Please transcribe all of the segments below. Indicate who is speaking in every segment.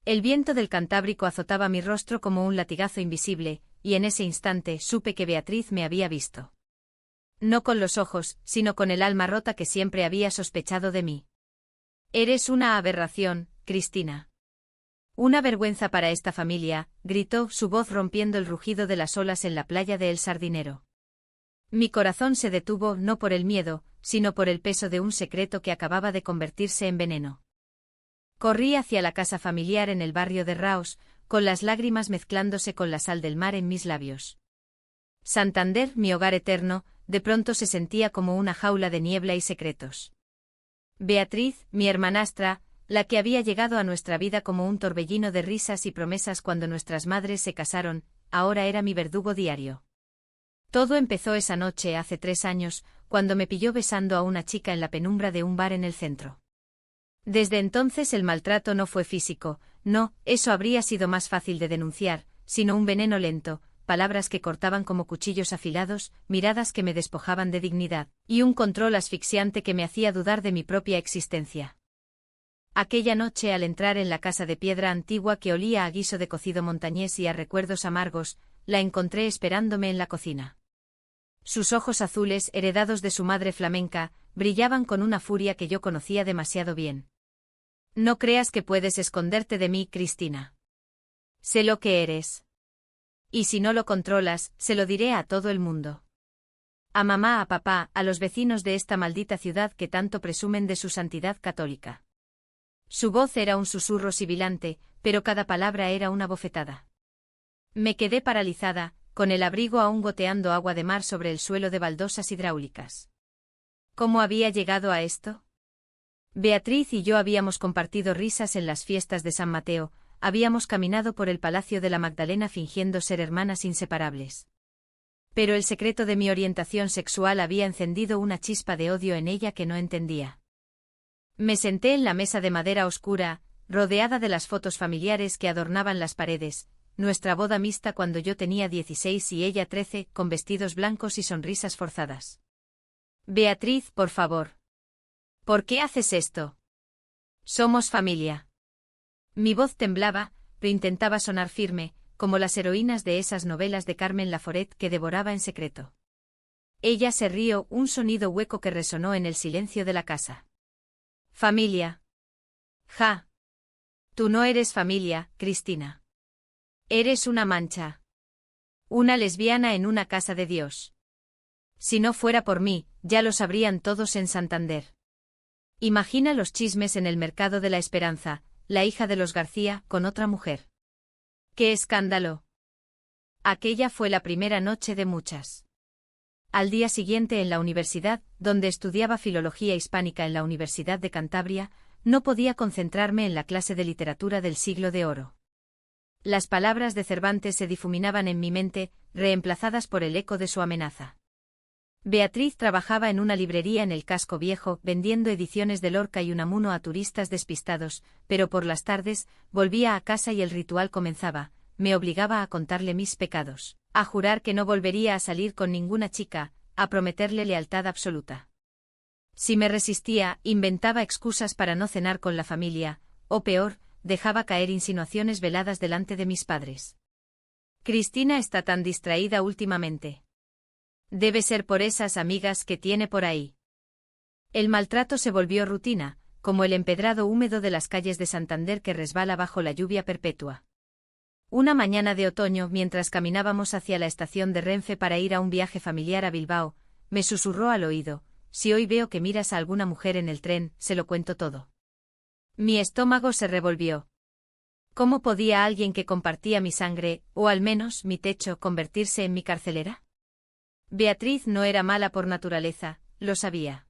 Speaker 1: El viento del Cantábrico azotaba mi rostro como un latigazo invisible, y en ese instante supe que Beatriz me había visto. No con los ojos, sino con el alma rota que siempre había sospechado de mí. Eres una aberración, Cristina. Una vergüenza para esta familia, gritó su voz rompiendo el rugido de las olas en la playa de El Sardinero. Mi corazón se detuvo no por el miedo, sino por el peso de un secreto que acababa de convertirse en veneno. Corrí hacia la casa familiar en el barrio de Raos, con las lágrimas mezclándose con la sal del mar en mis labios. Santander, mi hogar eterno, de pronto se sentía como una jaula de niebla y secretos. Beatriz, mi hermanastra, la que había llegado a nuestra vida como un torbellino de risas y promesas cuando nuestras madres se casaron, ahora era mi verdugo diario. Todo empezó esa noche hace 3 años, cuando me pilló besando a una chica en la penumbra de un bar en el centro. Desde entonces el maltrato no fue físico, no, eso habría sido más fácil de denunciar, sino un veneno lento, palabras que cortaban como cuchillos afilados, miradas que me despojaban de dignidad, y un control asfixiante que me hacía dudar de mi propia existencia. Aquella noche al entrar en la casa de piedra antigua que olía a guiso de cocido montañés y a recuerdos amargos, la encontré esperándome en la cocina. Sus ojos azules, heredados de su madre flamenca, brillaban con una furia que yo conocía demasiado bien. No creas que puedes esconderte de mí, Cristina. Sé lo que eres. Y si no lo controlas, se lo diré a todo el mundo. A mamá, a papá, a los vecinos de esta maldita ciudad que tanto presumen de su santidad católica. Su voz era un susurro sibilante, pero cada palabra era una bofetada. Me quedé paralizada, con el abrigo aún goteando agua de mar sobre el suelo de baldosas hidráulicas. ¿Cómo había llegado a esto? Beatriz y yo habíamos compartido risas en las fiestas de San Mateo, habíamos caminado por el Palacio de la Magdalena fingiendo ser hermanas inseparables. Pero el secreto de mi orientación sexual había encendido una chispa de odio en ella que no entendía. Me senté en la mesa de madera oscura, rodeada de las fotos familiares que adornaban las paredes, nuestra boda mixta cuando yo tenía 16 y ella 13, con vestidos blancos y sonrisas forzadas. Beatriz, por favor. ¿Por qué haces esto? Somos familia. Mi voz temblaba, pero intentaba sonar firme, como las heroínas de esas novelas de Carmen Laforet que devoraba en secreto. Ella se rió, un sonido hueco que resonó en el silencio de la casa. Familia. Ja. Tú no eres familia, Cristina. Eres una mancha. Una lesbiana en una casa de Dios. Si no fuera por mí, ya lo sabrían todos en Santander. Imagina los chismes en el Mercado de la Esperanza, la hija de los García, con otra mujer. ¡Qué escándalo! Aquella fue la primera noche de muchas. Al día siguiente en la universidad, donde estudiaba filología hispánica en la Universidad de Cantabria, no podía concentrarme en la clase de literatura del Siglo de Oro. Las palabras de Cervantes se difuminaban en mi mente, reemplazadas por el eco de su amenaza. Beatriz trabajaba en una librería en el casco viejo, vendiendo ediciones de Lorca y Unamuno a turistas despistados, pero por las tardes, volvía a casa y el ritual comenzaba, me obligaba a contarle mis pecados, a jurar que no volvería a salir con ninguna chica, a prometerle lealtad absoluta. Si me resistía, inventaba excusas para no cenar con la familia, o peor, dejaba caer insinuaciones veladas delante de mis padres. Cristina está tan distraída últimamente. Debe ser por esas amigas que tiene por ahí. El maltrato se volvió rutina, como el empedrado húmedo de las calles de Santander que resbala bajo la lluvia perpetua. Una mañana de otoño, mientras caminábamos hacia la estación de Renfe para ir a un viaje familiar a Bilbao, me susurró al oído: si hoy veo que miras a alguna mujer en el tren, se lo cuento todo. Mi estómago se revolvió. ¿Cómo podía alguien que compartía mi sangre, o al menos mi techo, convertirse en mi carcelera? Beatriz no era mala por naturaleza, lo sabía.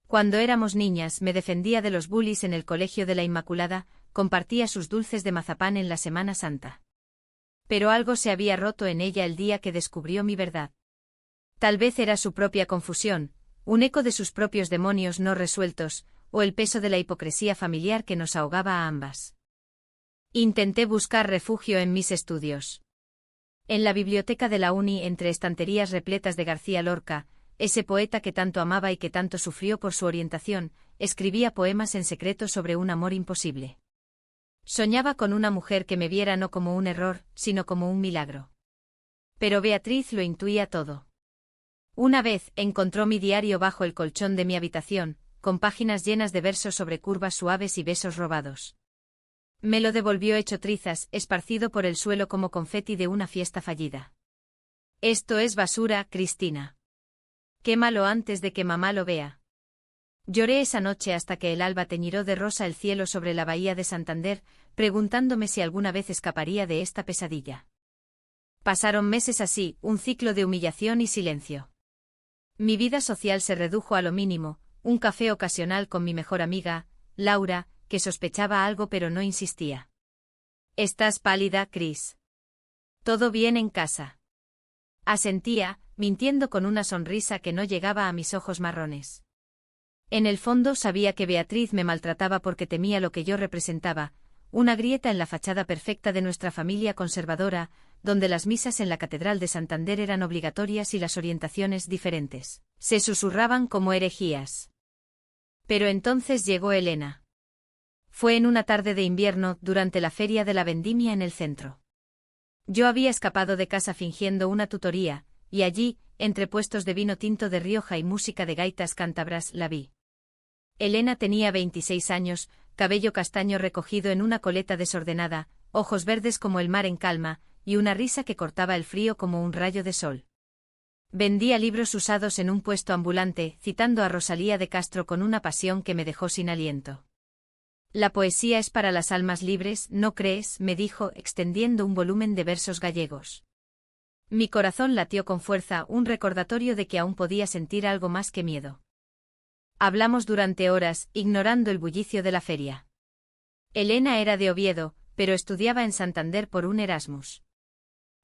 Speaker 1: Cuando éramos niñas me defendía de los bullies en el Colegio de la Inmaculada, compartía sus dulces de mazapán en la Semana Santa. Pero algo se había roto en ella el día que descubrió mi verdad. Tal vez era su propia confusión, un eco de sus propios demonios no resueltos, o el peso de la hipocresía familiar que nos ahogaba a ambas. Intenté buscar refugio en mis estudios. En la biblioteca de la uni, entre estanterías repletas de García Lorca, ese poeta que tanto amaba y que tanto sufrió por su orientación, escribía poemas en secreto sobre un amor imposible. Soñaba con una mujer que me viera no como un error, sino como un milagro. Pero Beatriz lo intuía todo. Una vez encontró mi diario bajo el colchón de mi habitación, con páginas llenas de versos sobre curvas suaves y besos robados. Me lo devolvió hecho trizas, esparcido por el suelo como confeti de una fiesta fallida. Esto es basura, Cristina. Quémalo antes de que mamá lo vea. Lloré esa noche hasta que el alba teñiró de rosa el cielo sobre la bahía de Santander, preguntándome si alguna vez escaparía de esta pesadilla. Pasaron meses así, un ciclo de humillación y silencio. Mi vida social se redujo a lo mínimo, un café ocasional con mi mejor amiga, Laura, que sospechaba algo pero no insistía. «Estás pálida, Chris. ¿Todo bien en casa?». Asentía, mintiendo con una sonrisa que no llegaba a mis ojos marrones. En el fondo sabía que Beatriz me maltrataba porque temía lo que yo representaba, una grieta en la fachada perfecta de nuestra familia conservadora, donde las misas en la Catedral de Santander eran obligatorias y las orientaciones diferentes se susurraban como herejías. Pero entonces llegó Elena. Fue en una tarde de invierno, durante la feria de la vendimia en el centro. Yo había escapado de casa fingiendo una tutoría, y allí, entre puestos de vino tinto de Rioja y música de gaitas cántabras, la vi. Elena tenía 26 años, cabello castaño recogido en una coleta desordenada, ojos verdes como el mar en calma, y una risa que cortaba el frío como un rayo de sol. Vendía libros usados en un puesto ambulante, citando a Rosalía de Castro con una pasión que me dejó sin aliento. «La poesía es para las almas libres, ¿no crees?», me dijo, extendiendo un volumen de versos gallegos. Mi corazón latió con fuerza, un recordatorio de que aún podía sentir algo más que miedo. Hablamos durante horas, ignorando el bullicio de la feria. Elena era de Oviedo, pero estudiaba en Santander por un Erasmus.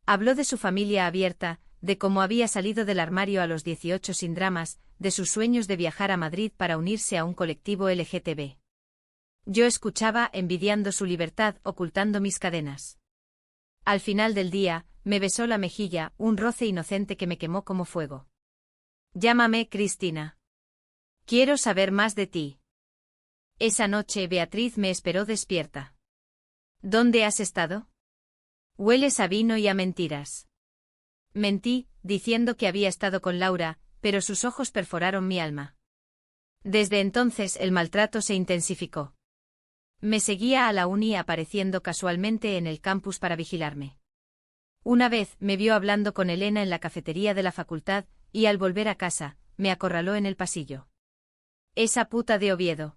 Speaker 1: Habló de su familia abierta, de cómo había salido del armario a los 18 sin dramas, de sus sueños de viajar a Madrid para unirse a un colectivo LGTB. Yo escuchaba, envidiando su libertad, ocultando mis cadenas. Al final del día, me besó la mejilla, un roce inocente que me quemó como fuego. «Llámame Cristina. Quiero saber más de ti». Esa noche Beatriz me esperó despierta. «¿Dónde has estado?». «Hueles a vino y a mentiras». Mentí, diciendo que había estado con Laura, pero sus ojos perforaron mi alma. Desde entonces el maltrato se intensificó. Me seguía a la uni apareciendo casualmente en el campus para vigilarme. Una vez me vio hablando con Elena en la cafetería de la facultad, y al volver a casa, me acorraló en el pasillo. «Esa puta de Oviedo.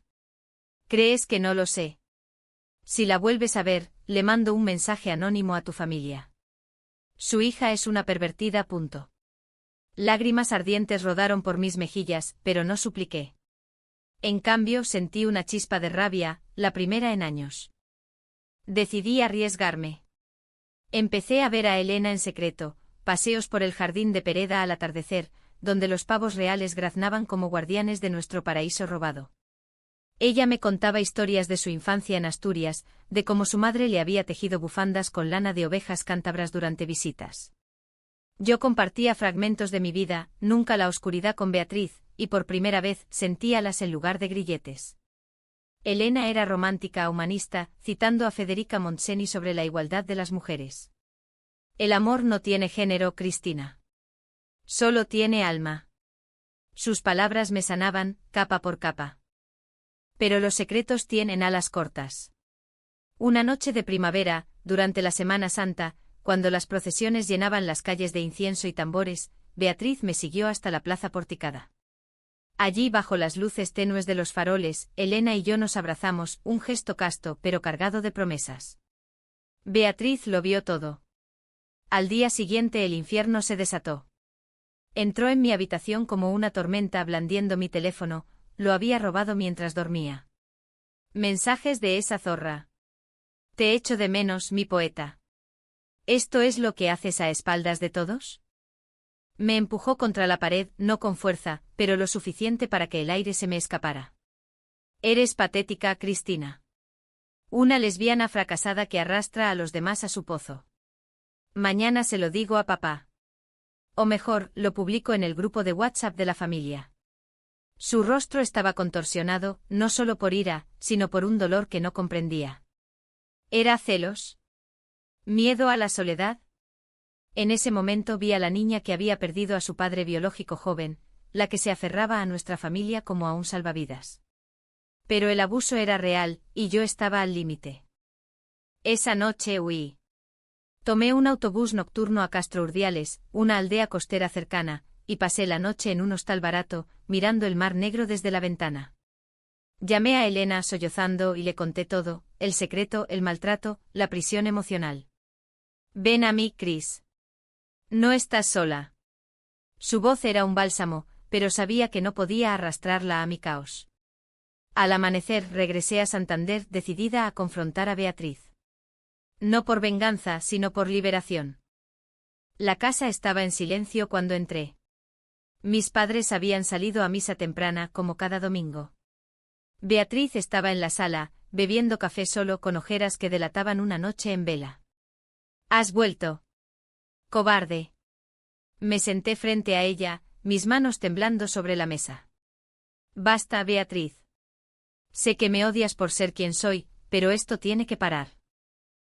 Speaker 1: ¿Crees que no lo sé? Si la vuelves a ver, le mando un mensaje anónimo a tu familia. Su hija es una pervertida. Punto». Lágrimas ardientes rodaron por mis mejillas, pero no supliqué. En cambio sentí una chispa de rabia, la primera en años. Decidí arriesgarme. Empecé a ver a Elena en secreto, paseos por el jardín de Pereda al atardecer, donde los pavos reales graznaban como guardianes de nuestro paraíso robado. Ella me contaba historias de su infancia en Asturias, de cómo su madre le había tejido bufandas con lana de ovejas cántabras durante visitas. Yo compartía fragmentos de mi vida, nunca la oscuridad con Beatriz, y por primera vez sentíalas en lugar de grilletes. Elena era romántica humanista, citando a Federica Montseny sobre la igualdad de las mujeres. «El amor no tiene género, Cristina. Solo tiene alma». Sus palabras me sanaban, capa por capa. Pero los secretos tienen alas cortas. Una noche de primavera, durante la Semana Santa, cuando las procesiones llenaban las calles de incienso y tambores, Beatriz me siguió hasta la plaza porticada. Allí, bajo las luces tenues de los faroles, Elena y yo nos abrazamos, un gesto casto pero cargado de promesas. Beatriz lo vio todo. Al día siguiente el infierno se desató. Entró en mi habitación como una tormenta blandiendo mi teléfono, lo había robado mientras dormía. «Mensajes de esa zorra. Te echo de menos, mi poeta. ¿Esto es lo que haces a espaldas de todos?». Me empujó contra la pared, no con fuerza, pero lo suficiente para que el aire se me escapara. «Eres patética, Cristina. Una lesbiana fracasada que arrastra a los demás a su pozo. Mañana se lo digo a papá. O mejor, lo publico en el grupo de WhatsApp de la familia». Su rostro estaba contorsionado, no solo por ira, sino por un dolor que no comprendía. ¿Era celos? ¿Miedo a la soledad? En ese momento vi a la niña que había perdido a su padre biológico joven, la que se aferraba a nuestra familia como a un salvavidas. Pero el abuso era real, y yo estaba al límite. Esa noche huí. Tomé un autobús nocturno a Castro Urdiales, una aldea costera cercana, y pasé la noche en un hostal barato, mirando el mar negro desde la ventana. Llamé a Elena sollozando y le conté todo, el secreto, el maltrato, la prisión emocional. Ven a mí, Chris. No estás sola. Su voz era un bálsamo, pero sabía que no podía arrastrarla a mi caos. Al amanecer regresé a Santander decidida a confrontar a Beatriz. No por venganza, sino por liberación. La casa estaba en silencio cuando entré. Mis padres habían salido a misa temprana como cada domingo. Beatriz estaba en la sala, bebiendo café solo con ojeras que delataban una noche en vela. ¿Has vuelto? Cobarde. Me senté frente a ella, mis manos temblando sobre la mesa. Basta, Beatriz. Sé que me odias por ser quien soy, pero esto tiene que parar.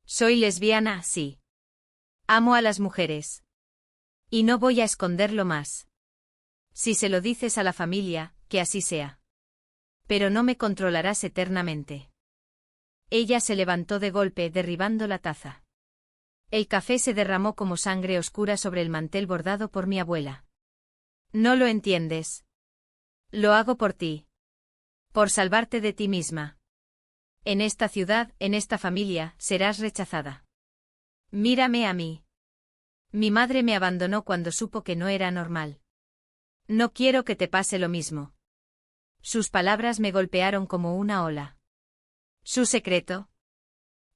Speaker 1: Soy lesbiana, sí. Amo a las mujeres. Y no voy a esconderlo más. Si se lo dices a la familia, que así sea. Pero no me controlarás eternamente. Ella se levantó de golpe, derribando la taza. El café se derramó como sangre oscura sobre el mantel bordado por mi abuela. No lo entiendes. Lo hago por ti. Por salvarte de ti misma. En esta ciudad, en esta familia, serás rechazada. Mírame a mí. Mi madre me abandonó cuando supo que no era normal. No quiero que te pase lo mismo. Sus palabras me golpearon como una ola. ¿Su secreto?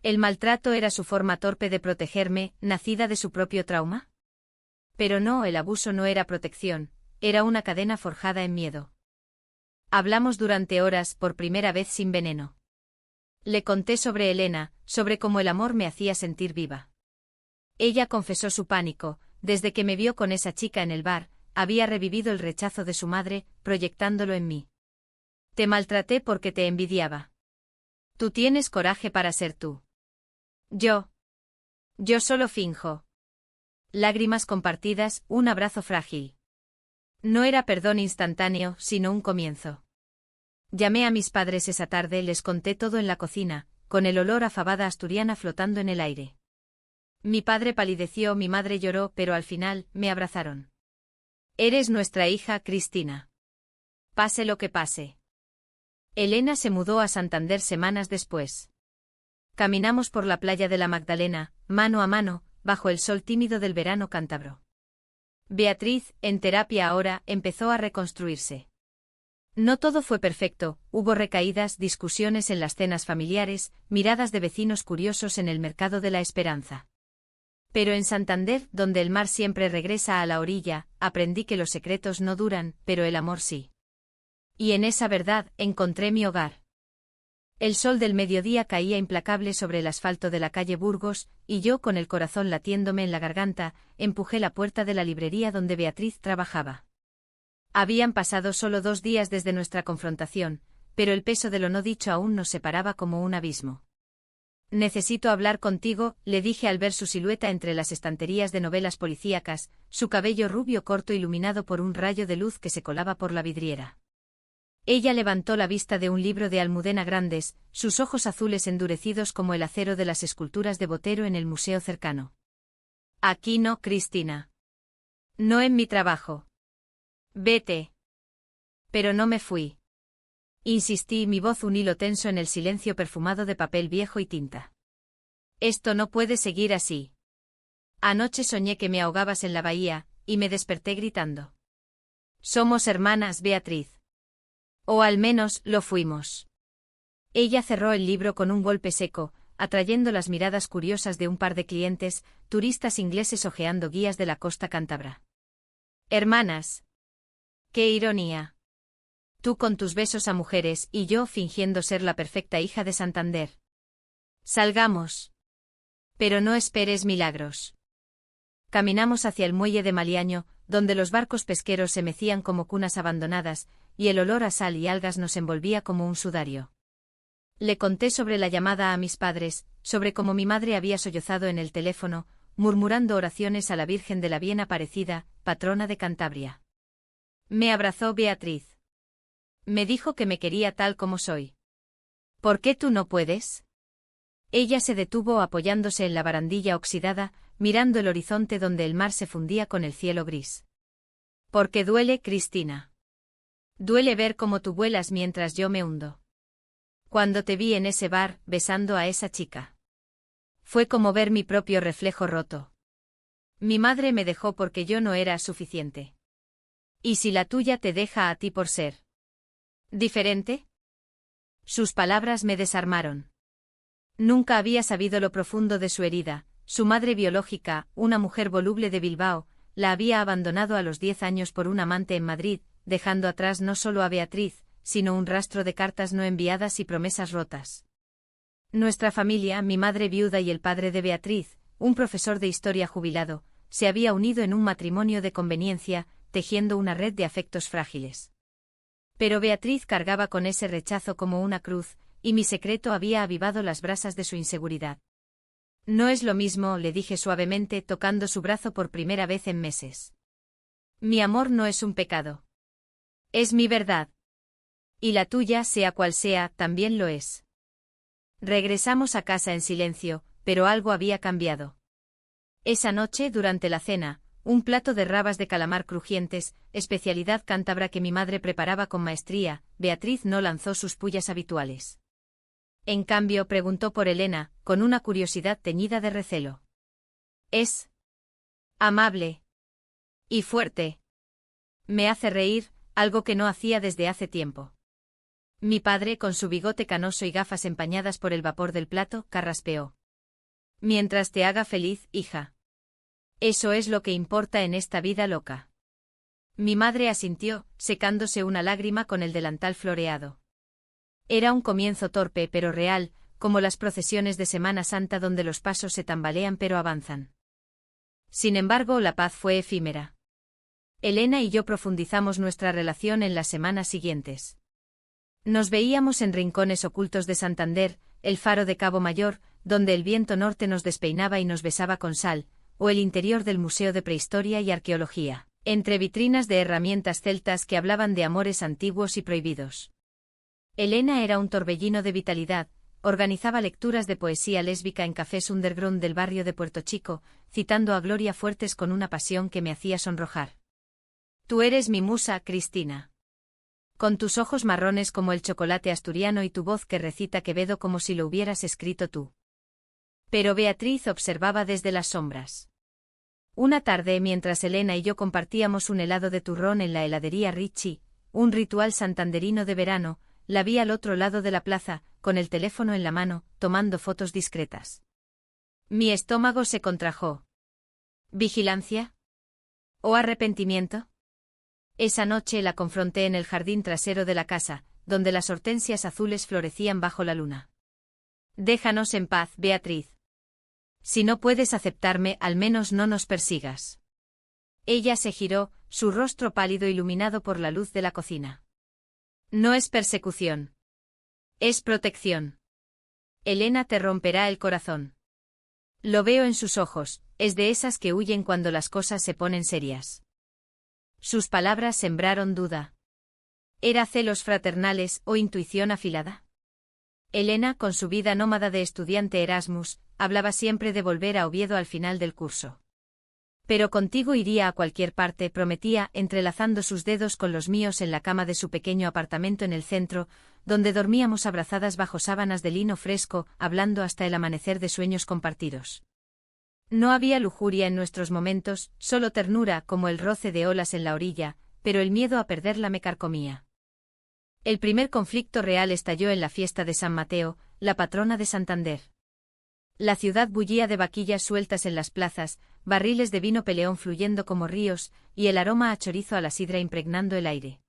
Speaker 1: ¿El maltrato era su forma torpe de protegerme, nacida de su propio trauma? Pero no, el abuso no era protección, era una cadena forjada en miedo. Hablamos durante horas, por primera vez sin veneno. Le conté sobre Elena, sobre cómo el amor me hacía sentir viva. Ella confesó su pánico, desde que me vio con esa chica en el bar, había revivido el rechazo de su madre, proyectándolo en mí. Te maltraté porque te envidiaba. Tú tienes coraje para ser tú. Yo solo finjo. Lágrimas compartidas, un abrazo frágil. No era perdón instantáneo, sino un comienzo. Llamé a mis padres esa tarde, les conté todo en la cocina, con el olor a fabada asturiana flotando en el aire. Mi padre palideció, mi madre lloró, pero al final, me abrazaron. Eres nuestra hija, Cristina. Pase lo que pase. Elena se mudó a Santander semanas después. Caminamos por la playa de la Magdalena, mano a mano, bajo el sol tímido del verano cántabro. Beatriz, en terapia ahora, empezó a reconstruirse. No todo fue perfecto, hubo recaídas, discusiones en las cenas familiares, miradas de vecinos curiosos en el mercado de la esperanza. Pero en Santander, donde el mar siempre regresa a la orilla, aprendí que los secretos no duran, pero el amor sí. Y en esa verdad, encontré mi hogar. El sol del mediodía caía implacable sobre el asfalto de la calle Burgos, y yo, con el corazón latiéndome en la garganta, empujé la puerta de la librería donde Beatriz trabajaba. Habían pasado solo 2 días desde nuestra confrontación, pero el peso de lo no dicho aún nos separaba como un abismo. Necesito hablar contigo, le dije al ver su silueta entre las estanterías de novelas policíacas, su cabello rubio corto iluminado por un rayo de luz que se colaba por la vidriera. Ella levantó la vista de un libro de Almudena Grandes, sus ojos azules endurecidos como el acero de las esculturas de Botero en el museo cercano. Aquí no, Cristina. No en mi trabajo. Vete. Pero no me fui. Insistí, mi voz un hilo tenso en el silencio perfumado de papel viejo y tinta. Esto no puede seguir así. Anoche soñé que me ahogabas en la bahía, y me desperté gritando. Somos hermanas, Beatriz. O al menos, lo fuimos. Ella cerró el libro con un golpe seco, atrayendo las miradas curiosas de un par de clientes, turistas ingleses hojeando guías de la costa cántabra. Hermanas. ¡Qué ironía! Tú con tus besos a mujeres y yo fingiendo ser la perfecta hija de Santander. Salgamos. Pero no esperes milagros. Caminamos hacia el muelle de Maliaño, donde los barcos pesqueros se mecían como cunas abandonadas, y el olor a sal y algas nos envolvía como un sudario. Le conté sobre la llamada a mis padres, sobre cómo mi madre había sollozado en el teléfono, murmurando oraciones a la Virgen de la Bien Aparecida, patrona de Cantabria. Me abrazó Beatriz. Me dijo que me quería tal como soy. ¿Por qué tú no puedes? Ella se detuvo apoyándose en la barandilla oxidada, mirando el horizonte donde el mar se fundía con el cielo gris. Porque duele, Cristina. Duele ver cómo tú vuelas mientras yo me hundo. Cuando te vi en ese bar, besando a esa chica. Fue como ver mi propio reflejo roto. Mi madre me dejó porque yo no era suficiente. ¿Y si la tuya te deja a ti por ser diferente? Sus palabras me desarmaron. Nunca había sabido lo profundo de su herida. Su madre biológica, una mujer voluble de Bilbao, la había abandonado a los 10 años por un amante en Madrid, dejando atrás no solo a Beatriz, sino un rastro de cartas no enviadas y promesas rotas. Nuestra familia, mi madre viuda y el padre de Beatriz, un profesor de historia jubilado, se había unido en un matrimonio de conveniencia, tejiendo una red de afectos frágiles. Pero Beatriz cargaba con ese rechazo como una cruz, y mi secreto había avivado las brasas de su inseguridad. No es lo mismo, le dije suavemente, tocando su brazo por primera vez en meses. Mi amor no es un pecado. Es mi verdad. Y la tuya, sea cual sea, también lo es. Regresamos a casa en silencio, pero algo había cambiado. Esa noche, durante la cena, un plato de rabas de calamar crujientes, especialidad cántabra que mi madre preparaba con maestría, Beatriz no lanzó sus pullas habituales. En cambio, preguntó por Elena, con una curiosidad teñida de recelo. Es amable y fuerte. Me hace reír, algo que no hacía desde hace tiempo. Mi padre, con su bigote canoso y gafas empañadas por el vapor del plato, carraspeó. Mientras te haga feliz, hija. Eso es lo que importa en esta vida loca. Mi madre asintió, secándose una lágrima con el delantal floreado. Era un comienzo torpe pero real, como las procesiones de Semana Santa donde los pasos se tambalean pero avanzan. Sin embargo, la paz fue efímera. Elena y yo profundizamos nuestra relación en las semanas siguientes. Nos veíamos en rincones ocultos de Santander, el faro de Cabo Mayor, donde el viento norte nos despeinaba y nos besaba con sal, o el interior del Museo de Prehistoria y Arqueología, entre vitrinas de herramientas celtas que hablaban de amores antiguos y prohibidos. Elena era un torbellino de vitalidad, organizaba lecturas de poesía lésbica en cafés underground del barrio de Puerto Chico, citando a Gloria Fuertes con una pasión que me hacía sonrojar. Tú eres mi musa, Cristina. Con tus ojos marrones como el chocolate asturiano y tu voz que recita Quevedo como si lo hubieras escrito tú. Pero Beatriz observaba desde las sombras. Una tarde, mientras Elena y yo compartíamos un helado de turrón en la heladería Ricci, un ritual santanderino de verano, la vi al otro lado de la plaza, con el teléfono en la mano, tomando fotos discretas. Mi estómago se contrajo. ¿Vigilancia? ¿O arrepentimiento? Esa noche la confronté en el jardín trasero de la casa, donde las hortensias azules florecían bajo la luna. Déjanos en paz, Beatriz. Si no puedes aceptarme, al menos no nos persigas. Ella se giró, su rostro pálido iluminado por la luz de la cocina. No es persecución. Es protección. Elena te romperá el corazón. Lo veo en sus ojos, es de esas que huyen cuando las cosas se ponen serias. Sus palabras sembraron duda. ¿Era celos fraternales o intuición afilada? Elena, con su vida nómada de estudiante Erasmus, hablaba siempre de volver a Oviedo al final del curso. Pero contigo iría a cualquier parte, prometía, entrelazando sus dedos con los míos en la cama de su pequeño apartamento en el centro, donde dormíamos abrazadas bajo sábanas de lino fresco, hablando hasta el amanecer de sueños compartidos. No había lujuria en nuestros momentos, solo ternura como el roce de olas en la orilla, pero el miedo a perderla me carcomía. El primer conflicto real estalló en la fiesta de San Mateo, la patrona de Santander. La ciudad bullía de vaquillas sueltas en las plazas, barriles de vino peleón fluyendo como ríos, y el aroma a chorizo a la sidra impregnando el aire.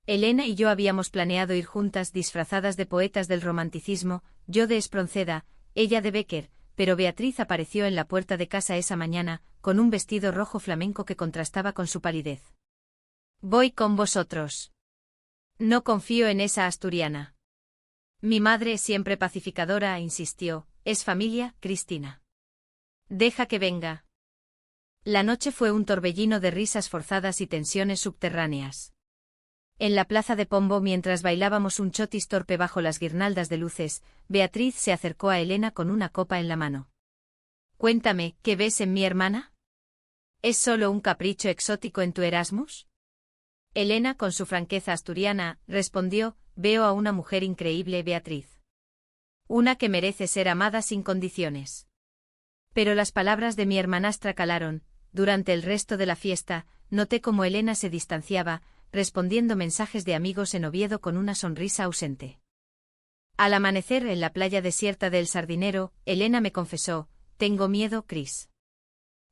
Speaker 1: Elena y yo habíamos planeado ir juntas disfrazadas de poetas del romanticismo, yo de Espronceda, ella de Bécquer, pero Beatriz apareció en la puerta de casa esa mañana, con un vestido rojo flamenco que contrastaba con su palidez. Voy con vosotros. No confío en esa asturiana. Mi madre, siempre pacificadora, insistió, Es familia, Cristina. Deja que venga. La noche fue un torbellino de risas forzadas y tensiones subterráneas. En la plaza de Pombo, mientras bailábamos un chotis torpe bajo las guirnaldas de luces, Beatriz se acercó a Elena con una copa en la mano. Cuéntame, ¿qué ves en mi hermana? ¿Es solo un capricho exótico en tu Erasmus? Elena, con su franqueza asturiana, respondió: veo a una mujer increíble, Beatriz. Una que merece ser amada sin condiciones. Pero las palabras de mi hermanastra calaron. Durante el resto de la fiesta, noté cómo Elena se distanciaba, respondiendo mensajes de amigos en Oviedo con una sonrisa ausente. Al amanecer en la playa desierta del Sardinero, Elena me confesó: tengo miedo, Cris.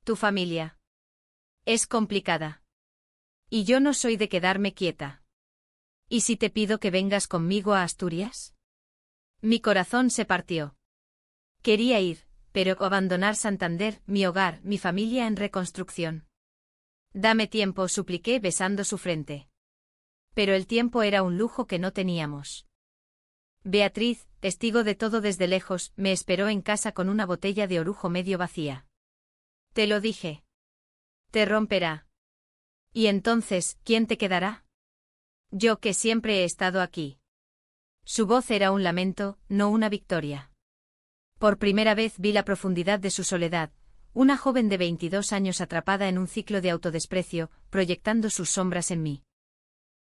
Speaker 1: Tu familia es complicada. Y yo no soy de quedarme quieta. ¿Y si te pido que vengas conmigo a Asturias? Mi corazón se partió. Quería ir, pero abandonar Santander, mi hogar, mi familia en reconstrucción. Dame tiempo, supliqué besando su frente. Pero el tiempo era un lujo que no teníamos. Beatriz, testigo de todo desde lejos, me esperó en casa con una botella de orujo medio vacía. Te lo dije. Te romperá. ¿Y entonces, quién te quedará? Yo que siempre he estado aquí. Su voz era un lamento, no una victoria. Por primera vez vi la profundidad de su soledad, una joven de 22 años atrapada en un ciclo de autodesprecio, proyectando sus sombras en mí.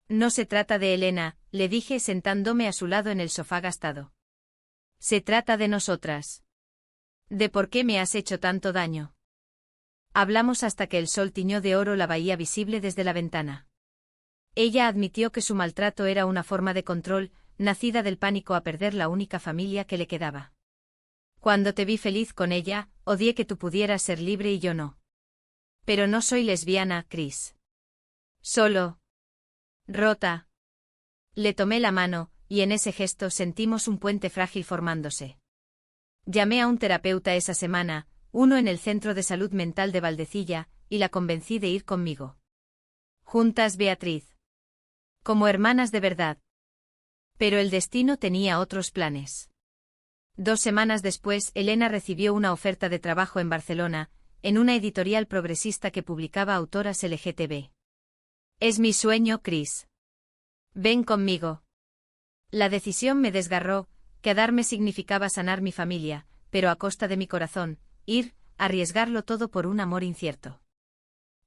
Speaker 1: No se trata de Elena, le dije sentándome a su lado en el sofá gastado. Se trata de nosotras. ¿De por qué me has hecho tanto daño? Hablamos hasta que el sol tiñó de oro la bahía visible desde la ventana. Ella admitió que su maltrato era una forma de control, nacida del pánico a perder la única familia que le quedaba. Cuando te vi feliz con ella, odié que tú pudieras ser libre y yo no. Pero no soy lesbiana, Cris. Solo rota. Le tomé la mano, y en ese gesto sentimos un puente frágil formándose. Llamé a un terapeuta esa semana, uno en el Centro de Salud Mental de Valdecilla, y la convencí de ir conmigo. Juntas, Beatriz. Como hermanas de verdad. Pero el destino tenía otros planes. 2 semanas después, Elena recibió una oferta de trabajo en Barcelona, en una editorial progresista que publicaba autoras LGTB. Es mi sueño, Cris. Ven conmigo. La decisión me desgarró, quedarme significaba sanar mi familia, pero a costa de mi corazón, ir, arriesgarlo todo por un amor incierto.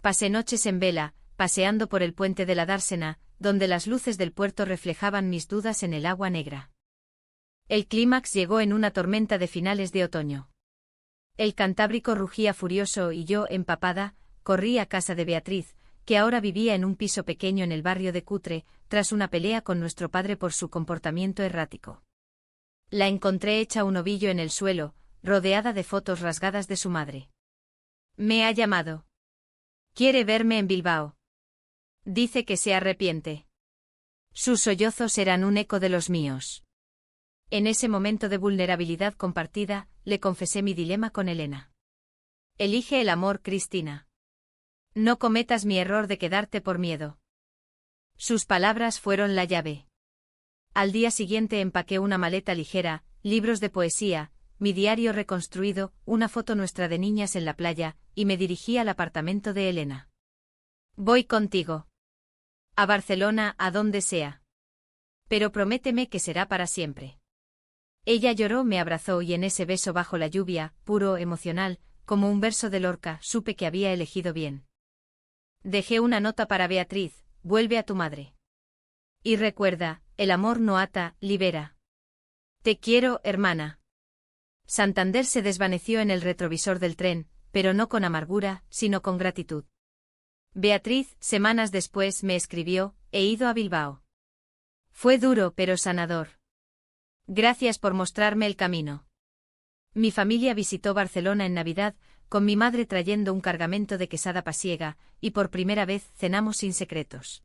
Speaker 1: Pasé noches en vela, paseando por el puente de la Dársena, donde las luces del puerto reflejaban mis dudas en el agua negra. El clímax llegó en una tormenta de finales de otoño. El Cantábrico rugía furioso y yo, empapada, corrí a casa de Beatriz, que ahora vivía en un piso pequeño en el barrio de Cutre, tras una pelea con nuestro padre por su comportamiento errático. La encontré hecha un ovillo en el suelo, rodeada de fotos rasgadas de su madre. Me ha llamado. Quiere verme en Bilbao. Dice que se arrepiente. Sus sollozos eran un eco de los míos. En ese momento de vulnerabilidad compartida, le confesé mi dilema con Elena. Elige el amor, Cristina. No cometas mi error de quedarte por miedo. Sus palabras fueron la llave. Al día siguiente empaqué una maleta ligera, libros de poesía, mi diario reconstruido, una foto nuestra de niñas en la playa, y me dirigí al apartamento de Elena. Voy contigo. A Barcelona, a donde sea. Pero prométeme que será para siempre. Ella lloró, me abrazó y en ese beso bajo la lluvia, puro, emocional, como un verso de Lorca, supe que había elegido bien. Dejé una nota para Beatriz: vuelve a tu madre. Y recuerda, el amor no ata, libera. Te quiero, hermana. Santander se desvaneció en el retrovisor del tren, pero no con amargura, sino con gratitud. Beatriz, semanas después, me escribió: he ido a Bilbao. Fue duro pero sanador. Gracias por mostrarme el camino. Mi familia visitó Barcelona en Navidad, con mi madre trayendo un cargamento de quesada pasiega, y por primera vez cenamos sin secretos.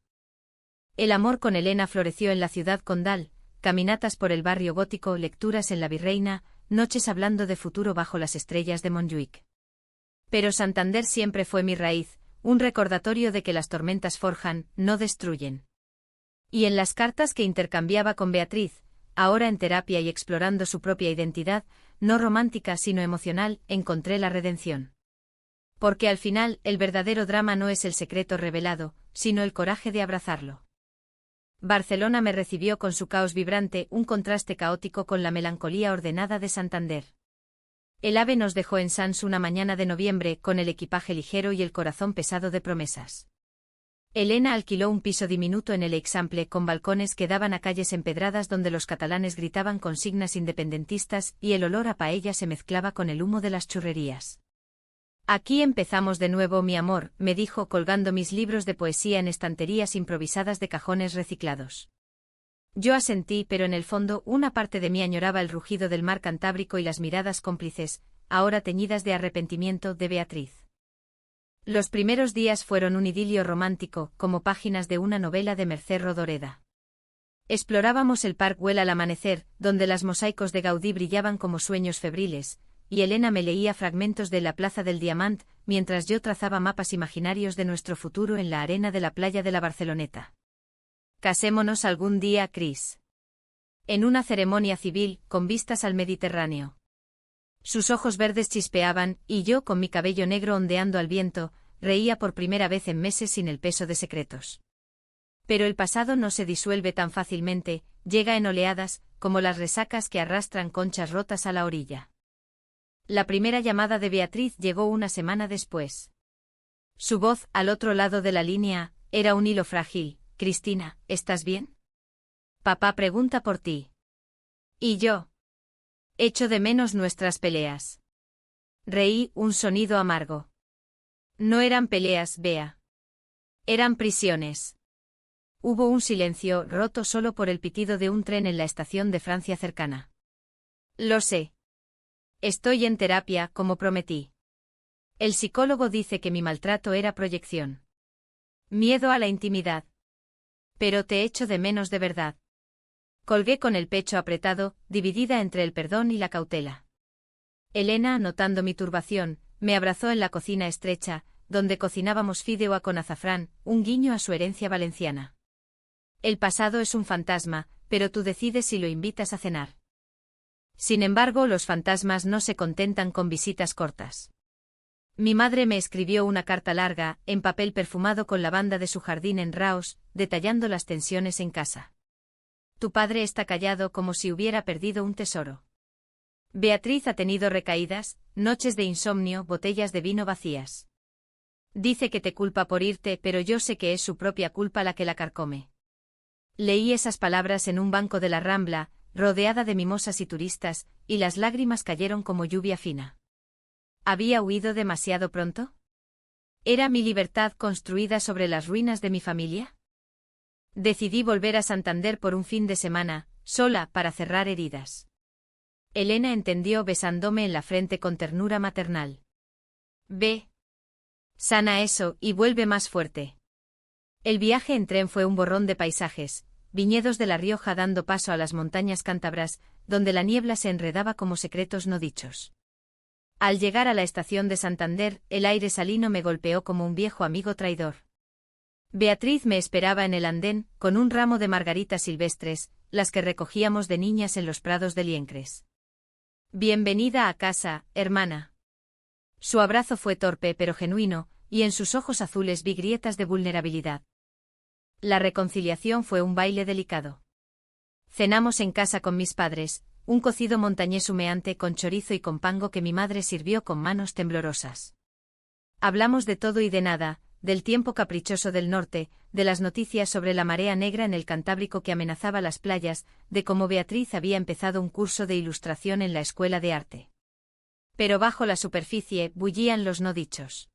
Speaker 1: El amor con Elena floreció en la ciudad condal, caminatas por el barrio gótico, lecturas en la Virreina, noches hablando de futuro bajo las estrellas de Montjuic. Pero Santander siempre fue mi raíz, un recordatorio de que las tormentas forjan, no destruyen. Y en las cartas que intercambiaba con Beatriz, ahora en terapia y explorando su propia identidad, no romántica sino emocional, encontré la redención. Porque al final, el verdadero drama no es el secreto revelado, sino el coraje de abrazarlo. Barcelona me recibió con su caos vibrante, un contraste caótico con la melancolía ordenada de Santander. El AVE nos dejó en Sants una mañana de noviembre, con el equipaje ligero y el corazón pesado de promesas. Elena alquiló un piso diminuto en el Eixample con balcones que daban a calles empedradas donde los catalanes gritaban consignas independentistas y el olor a paella se mezclaba con el humo de las churrerías. Aquí empezamos de nuevo, mi amor, me dijo colgando mis libros de poesía en estanterías improvisadas de cajones reciclados. Yo asentí, pero en el fondo una parte de mí añoraba el rugido del mar Cantábrico y las miradas cómplices, ahora teñidas de arrepentimiento, de Beatriz. Los primeros días fueron un idilio romántico, como páginas de una novela de Mercè Rodoreda. Explorábamos el Parc Güell al amanecer, donde las mosaicos de Gaudí brillaban como sueños febriles, y Elena me leía fragmentos de La Plaza del Diamant, mientras yo trazaba mapas imaginarios de nuestro futuro en la arena de la playa de la Barceloneta. Casémonos algún día, Chris. En una ceremonia civil, con vistas al Mediterráneo. Sus ojos verdes chispeaban, y yo, con mi cabello negro ondeando al viento, reía por primera vez en meses sin el peso de secretos. Pero el pasado no se disuelve tan fácilmente, llega en oleadas, como las resacas que arrastran conchas rotas a la orilla. La primera llamada de Beatriz llegó una semana después. Su voz, al otro lado de la línea, era un hilo frágil. Cristina, ¿estás bien? Papá pregunta por ti. ¿Y yo? Echo de menos nuestras peleas. Reí, un sonido amargo. No eran peleas, Bea. Eran prisiones. Hubo un silencio, roto solo por el pitido de un tren en la estación de Francia cercana. Lo sé. Estoy en terapia, como prometí. El psicólogo dice que mi maltrato era proyección. Miedo a la intimidad. Pero te echo de menos de verdad. Colgué con el pecho apretado, dividida entre el perdón y la cautela. Elena, notando mi turbación, me abrazó en la cocina estrecha, donde cocinábamos fideuá con azafrán, un guiño a su herencia valenciana. El pasado es un fantasma, pero tú decides si lo invitas a cenar. Sin embargo, los fantasmas no se contentan con visitas cortas. Mi madre me escribió una carta larga, en papel perfumado con lavanda de su jardín en Raos, detallando las tensiones en casa. Tu padre está callado como si hubiera perdido un tesoro. Beatriz ha tenido recaídas, noches de insomnio, botellas de vino vacías. Dice que te culpa por irte, pero yo sé que es su propia culpa la que la carcome. Leí esas palabras en un banco de la Rambla, rodeada de mimosas y turistas, y las lágrimas cayeron como lluvia fina. ¿Había huido demasiado pronto? ¿Era mi libertad construida sobre las ruinas de mi familia? Decidí volver a Santander por un fin de semana, sola, para cerrar heridas. Elena entendió besándome en la frente con ternura maternal. Ve. Sana eso, y vuelve más fuerte. El viaje en tren fue un borrón de paisajes, viñedos de La Rioja dando paso a las montañas cántabras, donde la niebla se enredaba como secretos no dichos. Al llegar a la estación de Santander, el aire salino me golpeó como un viejo amigo traidor. Beatriz me esperaba en el andén, con un ramo de margaritas silvestres, las que recogíamos de niñas en los prados de Liencres. Bienvenida a casa, hermana. Su abrazo fue torpe pero genuino, y en sus ojos azules vi grietas de vulnerabilidad. La reconciliación fue un baile delicado. Cenamos en casa con mis padres, un cocido montañés humeante con chorizo y con pango que mi madre sirvió con manos temblorosas. Hablamos de todo y de nada, del tiempo caprichoso del norte, de las noticias sobre la marea negra en el Cantábrico que amenazaba las playas, de cómo Beatriz había empezado un curso de ilustración en la escuela de arte. Pero bajo la superficie bullían los no dichos.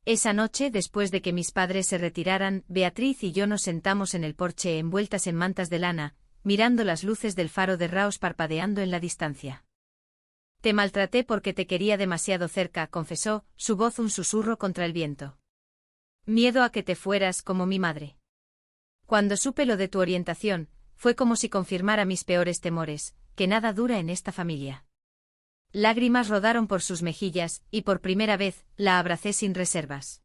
Speaker 1: Esa noche, después de que mis padres se retiraran, Beatriz y yo nos sentamos en el porche envueltas en mantas de lana, mirando las luces del faro de Raos parpadeando en la distancia. Te maltraté porque te quería demasiado cerca, confesó, su voz un susurro contra el viento. Miedo a que te fueras como mi madre. Cuando supe lo de tu orientación, fue como si confirmara mis peores temores, que nada dura en esta familia. Lágrimas rodaron por sus mejillas, y por primera vez, la abracé sin reservas.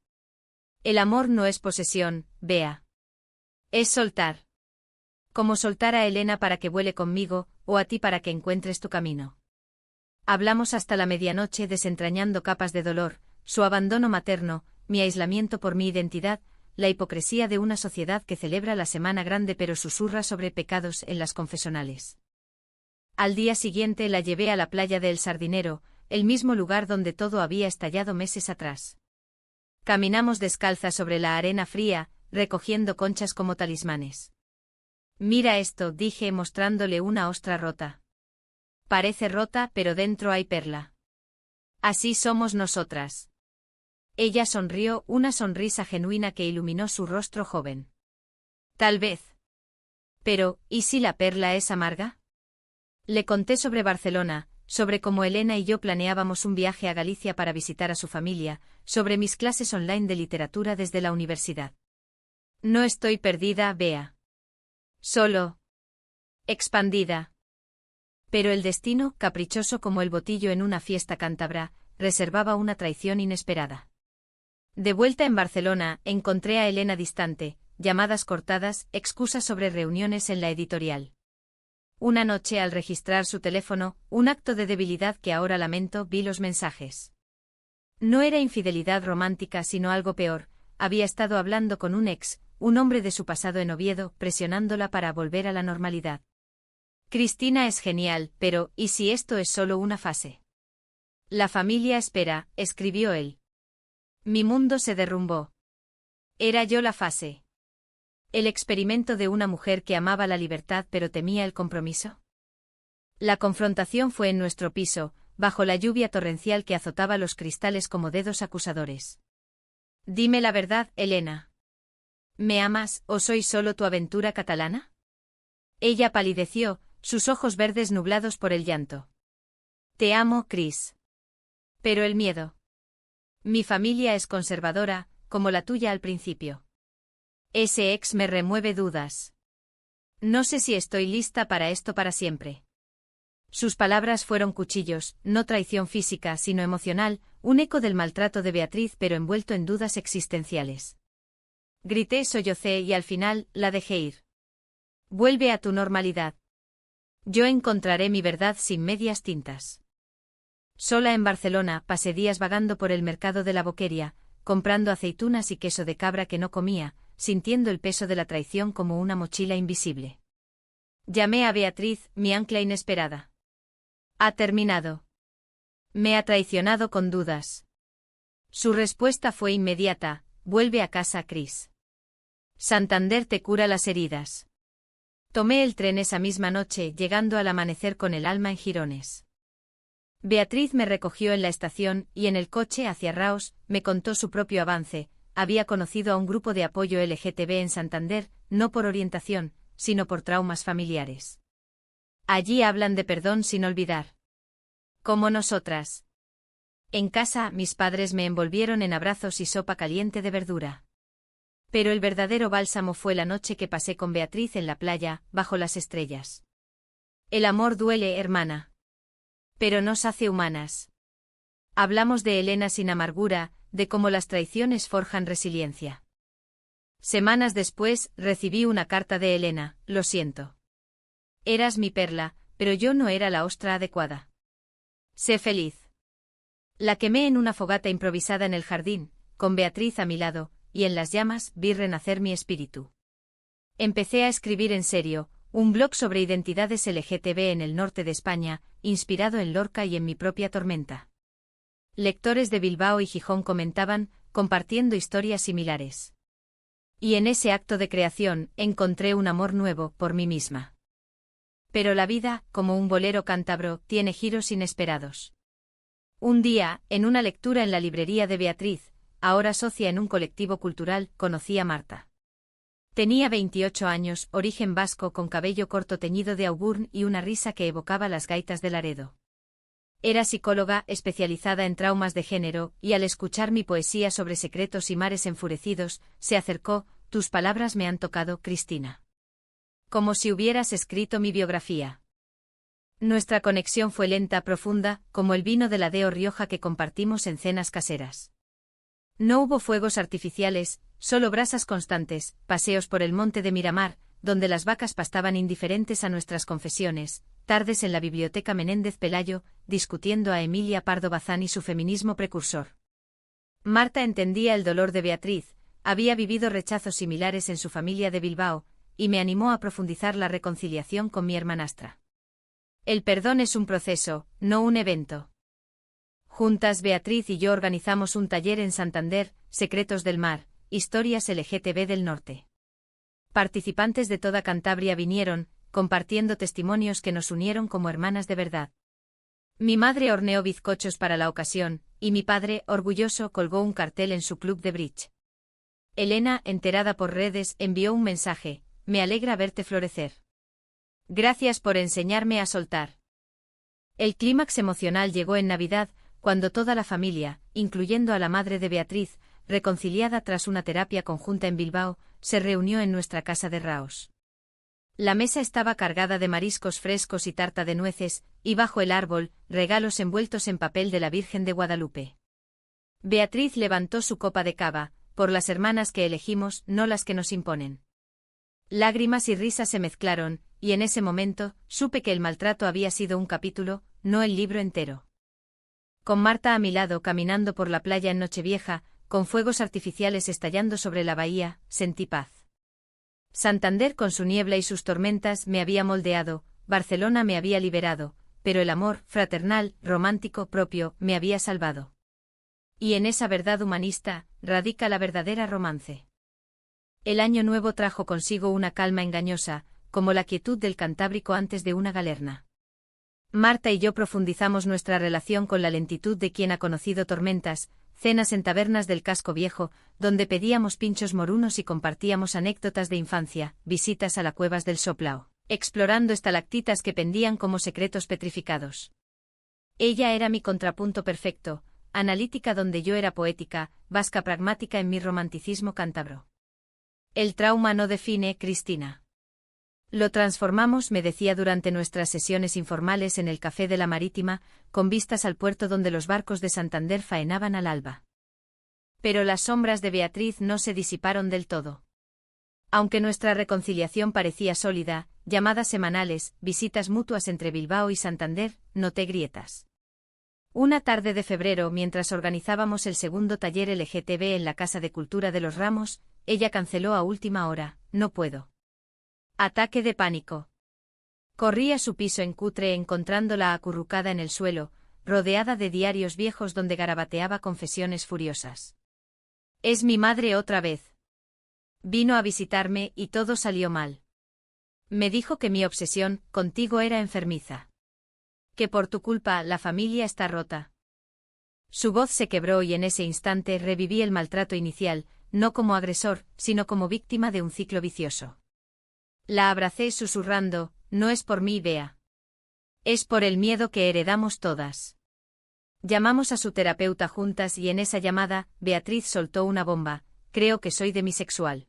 Speaker 1: El amor no es posesión, Bea. Es soltar. Como soltar a Elena para que vuele conmigo, o a ti para que encuentres tu camino. Hablamos hasta la medianoche desentrañando capas de dolor, su abandono materno, mi aislamiento por mi identidad, la hipocresía de una sociedad que celebra la Semana Grande pero susurra sobre pecados en las confesionales. Al día siguiente la llevé a la playa de El Sardinero, el mismo lugar donde todo había estallado meses atrás. Caminamos descalzas sobre la arena fría, recogiendo conchas como talismanes. Mira esto, dije mostrándole una ostra rota. Parece rota, pero dentro hay perla. Así somos nosotras. Ella sonrió, una sonrisa genuina que iluminó su rostro joven. Tal vez. Pero, ¿y si la perla es amarga? Le conté sobre Barcelona, sobre cómo Elena y yo planeábamos un viaje a Galicia para visitar a su familia, sobre mis clases online de literatura desde la universidad. No estoy perdida, Bea. Solo. Expandida. Pero el destino, caprichoso como el botillo en una fiesta cántabra, reservaba una traición inesperada. De vuelta en Barcelona, encontré a Elena distante, llamadas cortadas, excusas sobre reuniones en la editorial. Una noche al registrar su teléfono, un acto de debilidad que ahora lamento, vi los mensajes. No era infidelidad romántica sino algo peor, había estado hablando con un ex, un hombre de su pasado en Oviedo, presionándola para volver a la normalidad. Cristina es genial, pero ¿y si esto es solo una fase? La familia espera, escribió él. Mi mundo se derrumbó. Era yo la fase. ¿El experimento de una mujer que amaba la libertad pero temía el compromiso? La confrontación fue en nuestro piso, bajo la lluvia torrencial que azotaba los cristales como dedos acusadores. Dime la verdad, Elena. ¿Me amas, o soy solo tu aventura catalana? Ella palideció, sus ojos verdes nublados por el llanto. Te amo, Chris. Pero el miedo. Mi familia es conservadora, como la tuya al principio. Ese ex me remueve dudas. No sé si estoy lista para esto para siempre. Sus palabras fueron cuchillos, no traición física sino emocional, un eco del maltrato de Beatriz pero envuelto en dudas existenciales. Grité, sollocé y al final, la dejé ir. Vuelve a tu normalidad. Yo encontraré mi verdad sin medias tintas. Sola en Barcelona, pasé días vagando por el mercado de la Boqueria, comprando aceitunas y queso de cabra que no comía, sintiendo el peso de la traición como una mochila invisible. Llamé a Beatriz, mi ancla inesperada. Ha terminado. Me ha traicionado con dudas. Su respuesta fue inmediata, vuelve a casa, Chris. Santander te cura las heridas. Tomé el tren esa misma noche, llegando al amanecer con el alma en jirones. Beatriz me recogió en la estación y en el coche hacia Raos, me contó su propio avance. Había conocido a un grupo de apoyo LGTB en Santander, no por orientación, sino por traumas familiares. Allí hablan de perdón sin olvidar. Como nosotras. En casa, mis padres me envolvieron en abrazos y sopa caliente de verdura. Pero el verdadero bálsamo fue la noche que pasé con Beatriz en la playa, bajo las estrellas. El amor duele, hermana. Pero nos hace humanas. Hablamos de Elena sin amargura, de cómo las traiciones forjan resiliencia. Semanas después, recibí una carta de Elena, lo siento. Eras mi perla, pero yo no era la ostra adecuada. Sé feliz. La quemé en una fogata improvisada en el jardín, con Beatriz a mi lado, y en las llamas vi renacer mi espíritu. Empecé a escribir en serio, un blog sobre identidades LGTB en el norte de España, inspirado en Lorca y en mi propia tormenta. Lectores de Bilbao y Gijón comentaban, compartiendo historias similares. Y en ese acto de creación, encontré un amor nuevo por mí misma. Pero la vida, como un bolero cántabro, tiene giros inesperados. Un día, en una lectura en la librería de Beatriz, ahora socia en un colectivo cultural, conocí a Marta. Tenía 28 años, origen vasco con cabello corto teñido de auburn y una risa que evocaba las gaitas de Laredo. Era psicóloga especializada en traumas de género, y al escuchar mi poesía sobre secretos y mares enfurecidos, se acercó, tus palabras me han tocado, Cristina. Como si hubieras escrito mi biografía. Nuestra conexión fue lenta, profunda, como el vino de la Deo Rioja que compartimos en cenas caseras. No hubo fuegos artificiales, solo brasas constantes, paseos por el monte de Miramar, donde las vacas pastaban indiferentes a nuestras confesiones, tardes en la biblioteca Menéndez Pelayo, discutiendo a Emilia Pardo Bazán y su feminismo precursor. Marta entendía el dolor de Beatriz, había vivido rechazos similares en su familia de Bilbao, y me animó a profundizar la reconciliación con mi hermanastra. El perdón es un proceso, no un evento. Juntas Beatriz y yo organizamos un taller en Santander, Secretos del Mar, Historias LGTB del Norte. Participantes de toda Cantabria vinieron, compartiendo testimonios que nos unieron como hermanas de verdad. Mi madre horneó bizcochos para la ocasión, y mi padre, orgulloso, colgó un cartel en su club de bridge. Elena, enterada por redes, envió un mensaje: me alegra verte florecer. Gracias por enseñarme a soltar. El clímax emocional llegó en Navidad, cuando toda la familia, incluyendo a la madre de Beatriz, reconciliada tras una terapia conjunta en Bilbao, se reunió en nuestra casa de Raos. La mesa estaba cargada de mariscos frescos y tarta de nueces, y bajo el árbol, regalos envueltos en papel de la Virgen de Guadalupe. Beatriz levantó su copa de cava, por las hermanas que elegimos, no las que nos imponen. Lágrimas y risas se mezclaron, y en ese momento, supe que el maltrato había sido un capítulo, no el libro entero. Con Marta a mi lado caminando por la playa en Nochevieja, con fuegos artificiales estallando sobre la bahía, sentí paz. Santander con su niebla y sus tormentas me había moldeado, Barcelona me había liberado, pero el amor, fraternal, romántico, propio, me había salvado. Y en esa verdad humanista, radica la verdadera romance. El año nuevo trajo consigo una calma engañosa, como la quietud del Cantábrico antes de una galerna. Marta y yo profundizamos nuestra relación con la lentitud de quien ha conocido tormentas, cenas en tabernas del casco viejo, donde pedíamos pinchos morunos y compartíamos anécdotas de infancia, visitas a las cuevas del Soplao, explorando estalactitas que pendían como secretos petrificados. Ella era mi contrapunto perfecto, analítica donde yo era poética, vasca pragmática en mi romanticismo cántabro. El trauma no define, Cristina. Lo transformamos, me decía durante nuestras sesiones informales en el Café de la Marítima, con vistas al puerto donde los barcos de Santander faenaban al alba. Pero las sombras de Beatriz no se disiparon del todo. Aunque nuestra reconciliación parecía sólida, llamadas semanales, visitas mutuas entre Bilbao y Santander, noté grietas. Una tarde de febrero, mientras organizábamos el segundo taller LGTB en la Casa de Cultura de los Ramos, ella canceló a última hora: no puedo. Ataque de pánico. Corrí a su piso en Cutre encontrándola acurrucada en el suelo, rodeada de diarios viejos donde garabateaba confesiones furiosas. Es mi madre otra vez. Vino a visitarme y todo salió mal. Me dijo que mi obsesión contigo era enfermiza. Que por tu culpa la familia está rota. Su voz se quebró y en ese instante reviví el maltrato inicial, no como agresor, sino como víctima de un ciclo vicioso. La abracé susurrando: no es por mí, Bea. Es por el miedo que heredamos todas. Llamamos a su terapeuta juntas y en esa llamada, Beatriz soltó una bomba: creo que soy demisexual.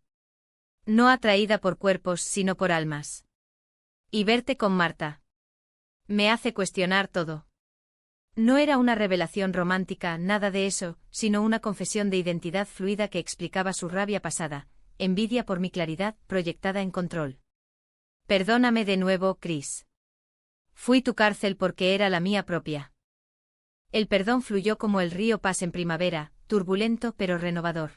Speaker 1: No atraída por cuerpos sino por almas. Y verte con Marta me hace cuestionar todo. No era una revelación romántica, nada de eso, sino una confesión de identidad fluida que explicaba su rabia pasada, envidia por mi claridad proyectada en control. Perdóname de nuevo, Chris. Fui tu cárcel porque era la mía propia. El perdón fluyó como el río Pas en primavera, turbulento pero renovador.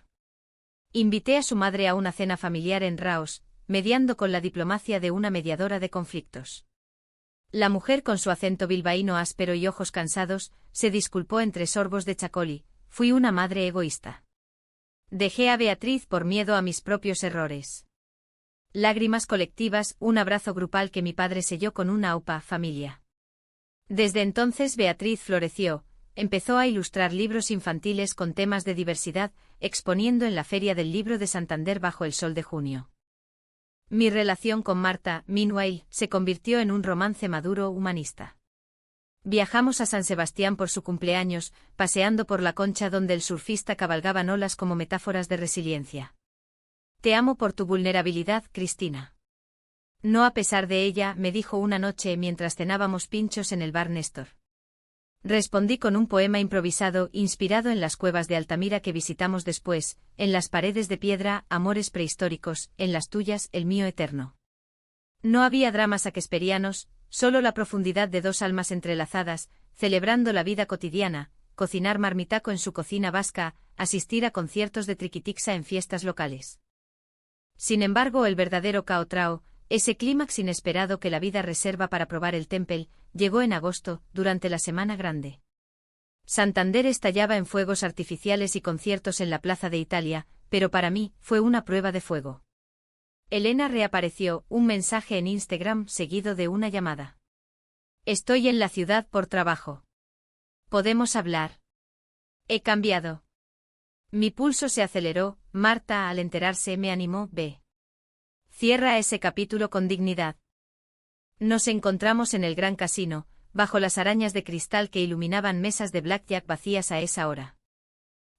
Speaker 1: Invité a su madre a una cena familiar en Raos, mediando con la diplomacia de una mediadora de conflictos. La mujer, con su acento bilbaíno áspero y ojos cansados, se disculpó entre sorbos de chacoli: fui una madre egoísta. Dejé a Beatriz por miedo a mis propios errores. Lágrimas colectivas, un abrazo grupal que mi padre selló con una aupa familia. Desde entonces Beatriz floreció, empezó a ilustrar libros infantiles con temas de diversidad, exponiendo en la Feria del Libro de Santander bajo el sol de junio. Mi relación con Marta, meanwhile, se convirtió en un romance maduro humanista. Viajamos a San Sebastián por su cumpleaños, paseando por la Concha donde el surfista cabalgaba olas como metáforas de resiliencia. Te amo por tu vulnerabilidad, Cristina. No a pesar de ella, me dijo una noche mientras cenábamos pinchos en el bar Néstor. Respondí con un poema improvisado, inspirado en las cuevas de Altamira que visitamos después, en las paredes de piedra, amores prehistóricos, en las tuyas, el mío eterno. No había dramas shakespearianos, solo la profundidad de dos almas entrelazadas, celebrando la vida cotidiana, cocinar marmitaco en su cocina vasca, asistir a conciertos de triquitixa en fiestas locales. Sin embargo, el verdadero caotrao, ese clímax inesperado que la vida reserva para probar el Temple, llegó en agosto, durante la Semana Grande. Santander estallaba en fuegos artificiales y conciertos en la Plaza de Italia, pero para mí, fue una prueba de fuego. Elena reapareció, un mensaje en Instagram seguido de una llamada. Estoy en la ciudad por trabajo. ¿Podemos hablar? He cambiado. Mi pulso se aceleró, Marta al enterarse me animó, ve. Cierra ese capítulo con dignidad. Nos encontramos en el Gran Casino, bajo las arañas de cristal que iluminaban mesas de blackjack vacías a esa hora.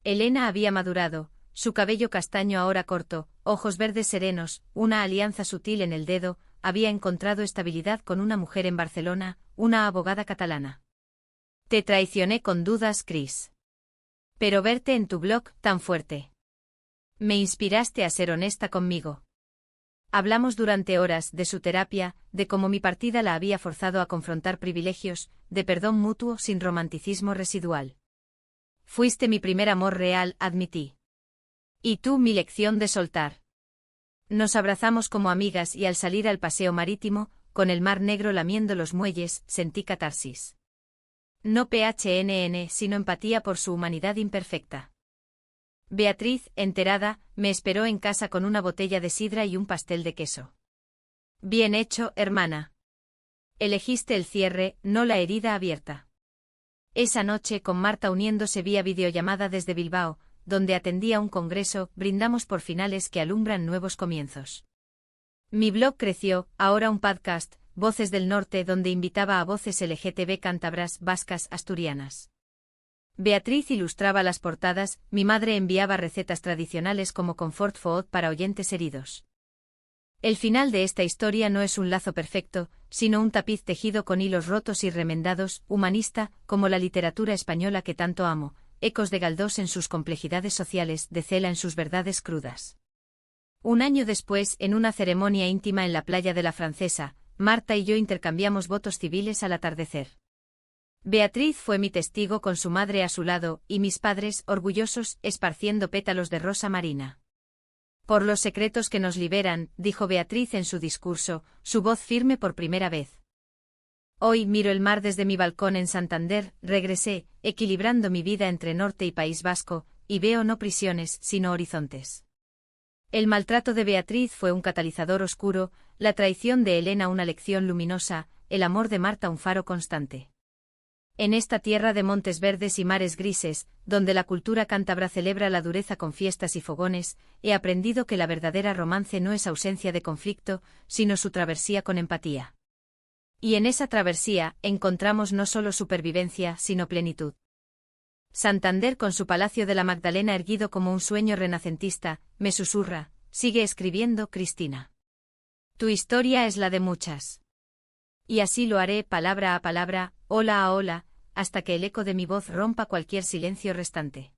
Speaker 1: Elena había madurado, su cabello castaño ahora corto, ojos verdes serenos, una alianza sutil en el dedo, había encontrado estabilidad con una mujer en Barcelona, una abogada catalana. Te traicioné con dudas, Chris. Pero verte en tu blog tan fuerte. Me inspiraste a ser honesta conmigo. Hablamos durante horas de su terapia, de cómo mi partida la había forzado a confrontar privilegios, de perdón mutuo sin romanticismo residual. Fuiste mi primer amor real, admití. Y tú mi lección de soltar. Nos abrazamos como amigas y al salir al paseo marítimo, con el mar negro lamiendo los muelles, sentí catarsis. No PHNN, sino empatía por su humanidad imperfecta. Beatriz, enterada, me esperó en casa con una botella de sidra y un pastel de queso. Bien hecho, hermana. Elegiste el cierre, no la herida abierta. Esa noche, con Marta uniéndose vía videollamada desde Bilbao, donde atendía un congreso, brindamos por finales que alumbran nuevos comienzos. Mi blog creció, ahora un podcast, Voces del Norte, donde invitaba a voces LGTB cántabras, vascas, asturianas. Beatriz ilustraba las portadas, mi madre enviaba recetas tradicionales como comfort food para oyentes heridos. El final de esta historia no es un lazo perfecto, sino un tapiz tejido con hilos rotos y remendados, humanista, como la literatura española que tanto amo, ecos de Galdós en sus complejidades sociales, de Cela en sus verdades crudas. Un año después, en una ceremonia íntima en la playa de la Francesa, Marta y yo intercambiamos votos civiles al atardecer. Beatriz fue mi testigo con su madre a su lado, y mis padres, orgullosos, esparciendo pétalos de rosa marina. Por los secretos que nos liberan, dijo Beatriz en su discurso, su voz firme por primera vez. Hoy miro el mar desde mi balcón en Santander, regresé, equilibrando mi vida entre norte y País Vasco, y veo no prisiones, sino horizontes. El maltrato de Beatriz fue un catalizador oscuro, la traición de Elena una lección luminosa, el amor de Marta un faro constante. En esta tierra de montes verdes y mares grises, donde la cultura cántabra celebra la dureza con fiestas y fogones, he aprendido que la verdadera romance no es ausencia de conflicto, sino su travesía con empatía. Y en esa travesía, encontramos no solo supervivencia, sino plenitud. Santander con su Palacio de la Magdalena erguido como un sueño renacentista, me susurra, sigue escribiendo, Cristina. Tu historia es la de muchas. Y así lo haré palabra a palabra, ola a ola, hasta que el eco de mi voz rompa cualquier silencio restante.